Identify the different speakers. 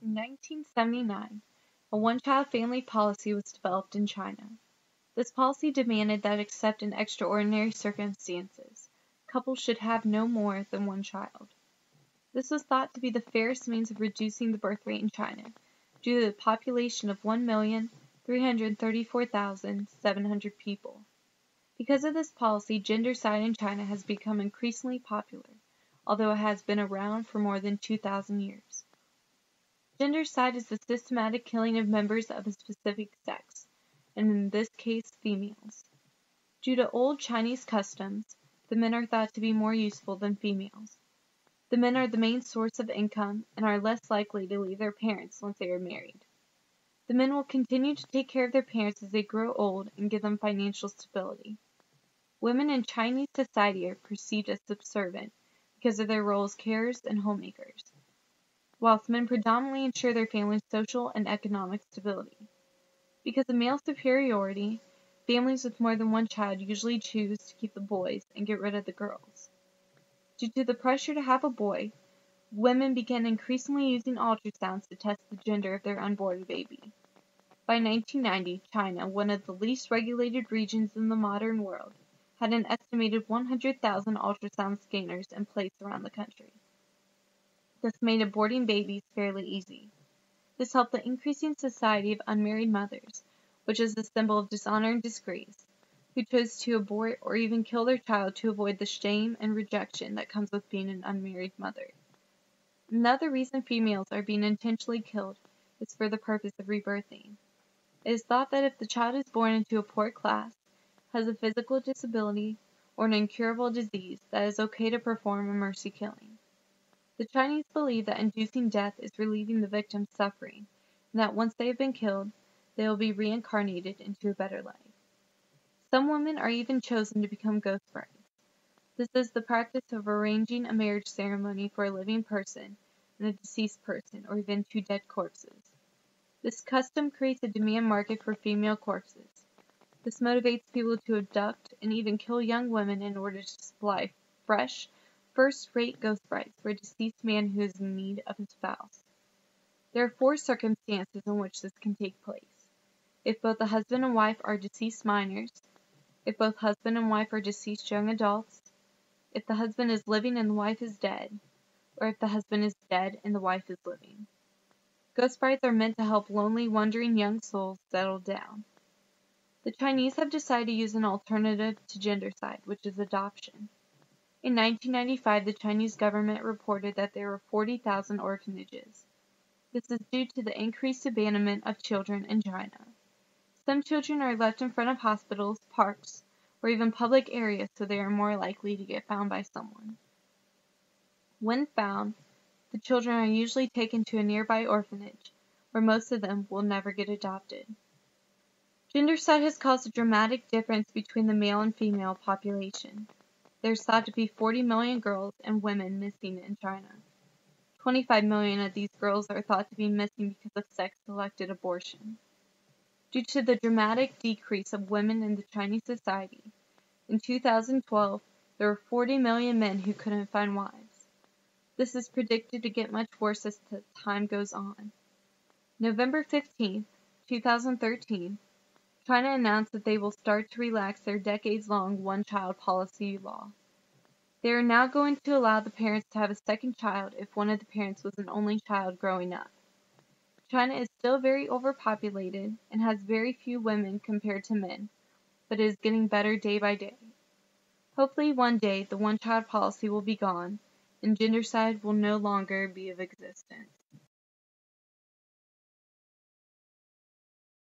Speaker 1: In 1979, a one-child family policy was developed in China. This policy demanded that except in extraordinary circumstances, couples should have no more than one child. This was thought to be the fairest means of reducing the birth rate in China, due to the population of 1,334,700 people. Because of this policy, gendercide in China has become increasingly popular, although it has been around for more than 2,000 years. Gendercide is the systematic killing of members of a specific sex, and in this case females. Due to old Chinese customs, the men are thought to be more useful than females. The men are the main source of income and are less likely to leave their parents once they are married. The men will continue to take care of their parents as they grow old and give them financial stability. Women in Chinese society are perceived as subservient because of their role as carers and homemakers, whilst men predominantly ensure their family's social and economic stability. Because of male superiority, families with more than one child usually choose to keep the boys and get rid of the girls. Due to the pressure to have a boy, women began increasingly using ultrasounds to test the gender of their unborn baby. By 1990, China, one of the least regulated regions in the modern world, had an estimated 100,000 ultrasound scanners in place around the country. This made aborting babies fairly easy. This helped the increasing society of unmarried mothers, which is a symbol of dishonor and disgrace, who chose to abort or even kill their child to avoid the shame and rejection that comes with being an unmarried mother. Another reason females are being intentionally killed is for the purpose of rebirthing. It is thought that if the child is born into a poor class, has a physical disability, or an incurable disease, that it is okay to perform a mercy killing. The Chinese believe that inducing death is relieving the victim's suffering, and that once they have been killed, they will be reincarnated into a better life. Some women are even chosen to become ghost brides. This is the practice of arranging a marriage ceremony for a living person and a deceased person, or even two dead corpses. This custom creates a demand market for female corpses. This motivates people to abduct and even kill young women in order to supply fresh, first-rate ghost brides for a deceased man who is in need of a spouse. There are 4 circumstances in which this can take place: if both the husband and wife are deceased minors, if both husband and wife are deceased young adults, if the husband is living and the wife is dead, or if the husband is dead and the wife is living. Ghost brides are meant to help lonely, wandering young souls settle down. The Chinese have decided to use an alternative to gendercide, which is adoption. In 1995, the Chinese government reported that there were 40,000 orphanages. This is due to the increased abandonment of children in China. Some children are left in front of hospitals, parks, or even public areas so they are more likely to get found by someone. When found, the children are usually taken to a nearby orphanage, where most of them will never get adopted. Gendercide has caused a dramatic difference between the male and female population. There is thought to be 40 million girls and women missing in China. 25 million of these girls are thought to be missing because of sex-selected abortion. Due to the dramatic decrease of women in the Chinese society, in 2012, there were 40 million men who couldn't find wives. This is predicted to get much worse as time goes on. November 15, 2013, China announced that they will start to relax their decades-long one-child policy law. They are now going to allow the parents to have a second child if one of the parents was an only child growing up. China is still very overpopulated and has very few women compared to men, but it is getting better day by day. Hopefully one day the one-child policy will be gone, and gendercide will no longer be of existence.